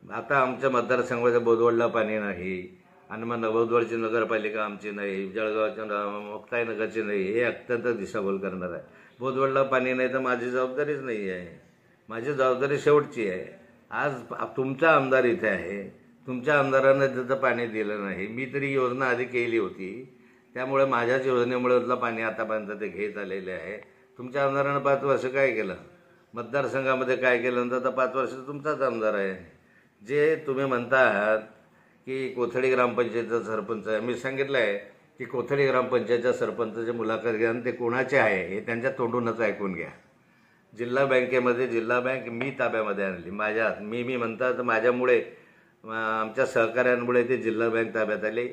आता आमच्या मतदारसंघामध्ये बोदवडला पाणी नाही आणि मग बोदवडची नगरपालिका आमची नाही, जळगावच्या मुक्ताईनगरची नाही, हे अत्यंत दिशाभूल करणार आहे. बोदवडला पाणी नाही तर माझी जबाबदारीच नाही आहे. माझी जबाबदारी शेवटची आहे. आज तुमचा आमदार इथे आहे, तुमच्या आमदारांना तिथं पाणी दिलं नाही. मी तरी योजना आधी केली होती, त्यामुळे माझ्याच योजनेमुळे पाणी आतापर्यंत ते घेत आलेले आहे. तुमच्या आमदारानं 5 वर्ष काय केलं, मतदारसंघामध्ये काय केलं, तर 5 वर्ष तुमचाच आमदार आहे. जे तुम्ही म्हणता आहात की कोथळी ग्रामपंचायतचा सरपंच आहे, मी सांगितलं आहे की कोथळी ग्रामपंचायतच्या सरपंचाची मुलाखत घ्या आणि ते कोणाचे आहे हे त्यांच्या तोंडूनच ऐकून घ्या. जिल्हा बँकेमध्ये जिल्हा बँक मी ताब्यामध्ये आणली, मी म्हणतात माझ्यामुळे, आमच्या सहकार्यांमुळे ती जिल्हा बँक ताब्यात आली.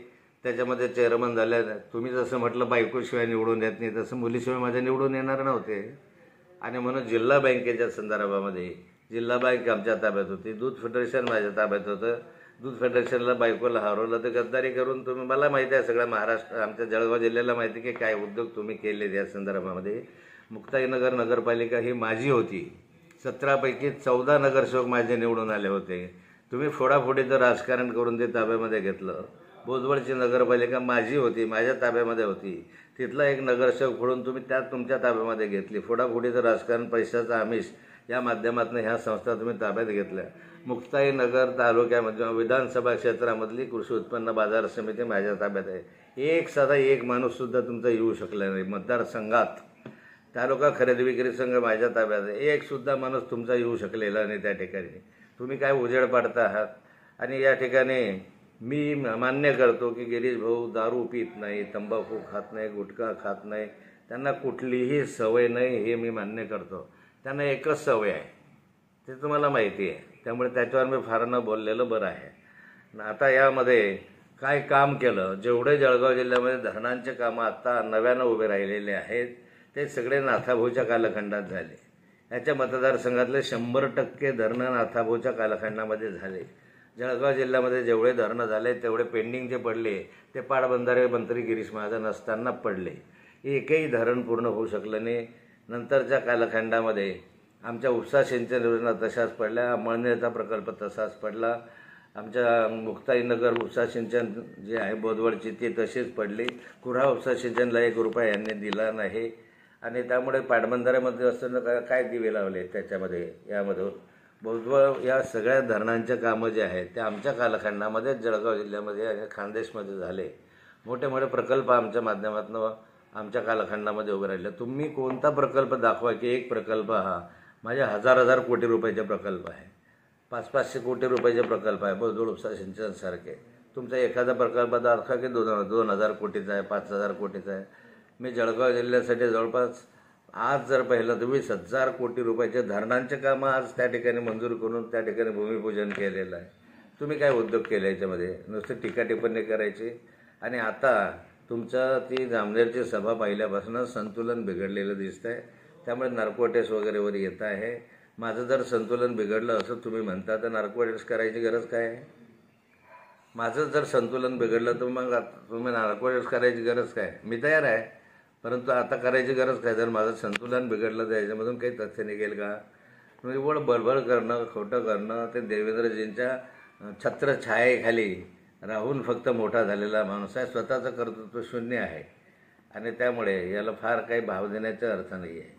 त्याच्यामध्ये चेअरमन झाल्या. तुम्ही जसं म्हटलं बायकोशिवाय निवडून येत नाही, तसं मुलीशिवाय माझ्या निवडून येणार नव्हते. आणि म्हणून जिल्हा बँकेच्या संदर्भामध्ये जिल्हा बँक आमच्या ताब्यात होती, दूध फेडरेशन माझ्या ताब्यात होतं. दूध फेडरेशनला बायकोला हरवलं तर गद्दारी करून तुम्ही, मला माहिती आहे सगळ्या महाराष्ट्र, आमच्या जळगाव जिल्ह्याला माहिती की काय उद्योग तुम्ही केले या संदर्भामध्ये. मुक्ताईनगर नगरपालिका ही माझी होती. 17 पैकी 14 नगरसेवक माझे निवडून आले होते. तुम्ही फोडाफोडीचं राजकारण करून ते ताब्यामध्ये घेतलं. बोदवडची नगरपालिका माझी होती, माझ्या ताब्यामध्ये होती. तिथला एक नगरसेवक फोडून तुम्ही त्यात तुमच्या ताब्यामध्ये घेतली. फोडाफोडीचं राजकारण, पैशाचा आमिष या माध्यमातून ह्या संस्था तुम्ही ताब्यात घेतल्या. मुक्ताईनगर तालुक्यामध्ये विधानसभा क्षेत्रामधली कृषी उत्पन्न बाजार समिती माझ्या ताब्यात आहे. एक माणूससुद्धा तुमचा येऊ शकला नाही मतदारसंघात. तालुका खरेदी विक्री संघ माझ्या ताब्यात आहे. एकसुद्धा माणूस तुमचा येऊ शकलेला नाही त्या ठिकाणी. तुम्ही काय उजेड पाडता आहात. आणि या ठिकाणी मी मान्य करतो की गिरीश भाऊ दारू पित नाही, तंबाखू खात नाही, गुटखा खात नाही, त्यांना कुठलीही सवय नाही, हे मी मान्य करतो. त्यांना एकच सवय आहे, ते तुम्हाला माहिती आहे. त्यामुळे त्याच्यावर मी फार न बोललेलं बरं आहे. आता यामध्ये काय काम केलं, जेवढे जळगाव जिल्ह्यामध्ये धरणांचे कामं आत्ता नव्यानं उभे राहिलेले आहेत ते सगळे नाथाभाऊच्या कालखंडात झाले. याच्या मतदारसंघातले 100% धरणं नाथाभाऊच्या कालखंडामध्ये झाले. जळगाव जिल्ह्यामध्ये जेवढे धरणं झाले तेवढे पेंडिंग जे पडले ते पाटबंधारे मंत्री गिरीश महाजन असताना पडले. एकही धरण पूर्ण होऊ शकलं नाही. नंतरच्या कालखंडामध्ये आमच्या उपसा सिंचन योजना तशाच पडल्या, मळनेरचा प्रकल्प तसाच पडला, आमच्या मुक्ताईनगर उपसा सिंचन जे आहे बोदवडची ते तशीच पडली. कुऱ्हा उपसा सिंचनला 1 रुपया यांनी दिला नाही. आणि त्यामुळे पाटबंधाऱ्यामध्ये असताना काय दिवे लावले त्याच्यामध्ये, यामध्ये बोदवड या सगळ्या धरणांच्या कामं जे आहेत ते आमच्या कालखंडामध्ये जळगाव जिल्ह्यामध्ये आणि खानदेशमध्ये झाले. मोठे मोठे प्रकल्प आमच्या माध्यमातून आमच्या कालखंडामध्ये उभे राहिले. तुम्ही कोणता प्रकल्प दाखवा की एक प्रकल्प हा माझ्या 1000 कोटी रुपयाचे प्रकल्प आहे, 500 कोटी रुपयाचे प्रकल्प आहे बोदवड उपसा सिंचनसारखे. तुमचा एखादा प्रकल्प दाखवा की 2000 कोटीचा आहे, 5000 कोटीचा आहे. मी जळगाव जिल्ह्यासाठी जवळपास आज जर पाहिलं तर 20,000 कोटी रुपयाचे धरणांचे कामं आज त्या ठिकाणी मंजूर करून त्या ठिकाणी भूमिपूजन केलेलं आहे. तुम्ही काय उद्योग केले याच्यामध्ये, नुसते टीका टिप्पणी करायची. आणि आता तुमचं ती जामनेरची सभा पाहिल्यापासून संतुलन बिघडलेलं दिसतं आहे. त्यामुळे नार्कोटेस वगैरेवर येत आहे. माझं जर संतुलन बिघडलं असं तुम्ही म्हणता तर नार्कोटेस करायची गरज काय आहे. माझं जर संतुलन बिघडलं तर मग तुम्ही नार्कोटेस करायची गरज काय. मी तयार आहे, परंतु आता करायची गरज काय. जर माझं संतुलन बिघडलं तर याच्यामधून काही तथ्य निघेल का. निव्वळ बडबड करणं, खोटं करणं, ते देवेंद्रजींच्या छत्रछायेखाली राहून फक्त मोठा झालेला माणूस आहे. स्वतःचं कर्तृत्व शून्य आहे आणि त्यामुळे याला फार काही भाव देण्याचा अर्थ नाही आहे.